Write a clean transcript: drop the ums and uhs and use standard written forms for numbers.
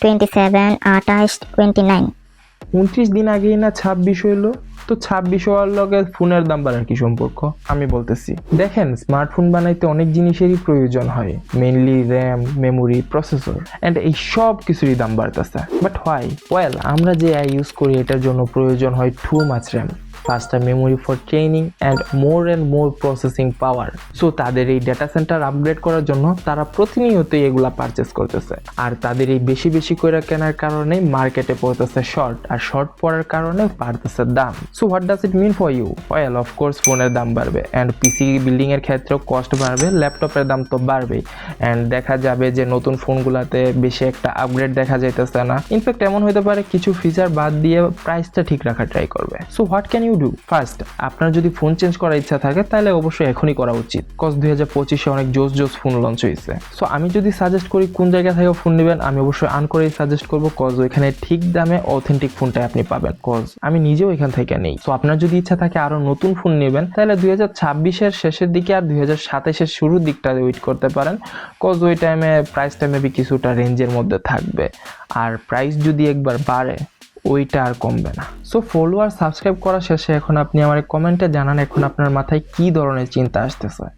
27, 28, 29। 29 দিন আগেই না 26 হইলো, তো 26 হওয়ার লগে ফোনের দাম বাড়ার কি সম্পর্ক? আমি বলতেছি, দেখেন স্মার্টফোন বানাইতে অনেক জিনিসেরই প্রয়োজন হয়, mainly RAM, memory, processor and এই সব কিছুরই দাম বাড়তেছে। But why? ওয়েল, আমরা যে AI ইউজ করি এটার জন্য প্রয়োজন হয় too much RAM, faster memory for training and more processing power. So তাদের এই ডেটা সেন্টার আপগ্রেড করার জন্য তারা প্রতিনিয়তই এগুলা পারচেস করতেছে, আর তাদের এই বেশি বেশি করে কেনার কারণে মার্কেটে পড়তেছে শর্ট, আর শর্ট পড়ার কারণে বাড়তেছে দাম। So what does it mean for you? Well, of course ফোনের দাম বাড়বে অ্যান্ড পিসি বিল্ডিং এর ক্ষেত্রেও কস্ট বাড়বে, ল্যাপটপের দাম তো বাড়বেই, অ্যান্ড দেখা যাবে যে নতুন ফোনগুলোতে বেশি একটা আপগ্রেড দেখা যাইতেছে না। ইনফ্যাক্ট এমন হতে পারে কিছু ফিচার বাদ দিয়ে প্রাইসটা ঠিক রাখার ট্রাই করবে। So what can you do? First, আপনার যদি ফোন চেঞ্জ করার ইচ্ছা থাকে তাহলে অবশ্যই এখনই করা উচিত, কজ 2025-এ অনেক জোস ফোন লঞ্চ হয়েছে। সো আমি যদি সাজেস্ট করি কোন জায়গা থেকে ফোন নেবেন, আমি অবশ্যই আনকরেই সাজেস্ট করবো, কজ ওইখানে ঠিক দামে অথেন্টিক ফোনটাই আপনি পাবেন, কজ আমি নিজেও এখান থেকে নেই। সো আপনার যদি ইচ্ছা থাকে আরো নতুন ফোন নেবেন তাহলে 2026-এর শেষের দিকে আর 2027-এর শুরুর দিকটা ওয়েট করতে পারেন, কজ ওই টাইমে প্রাইসটা মেবি কিছুটা রেঞ্জের মধ্যে থাকবে, আর প্রাইস যদি একবার বাড়ে ওইটা আর কমবে না। সো ফলো আর সাবস্ক্রাইব করা শেষে এখন আপনি আমার কমেন্টে জানান এখন আপনার মাথায় কি ধরনের চিন্তা আসতেছে।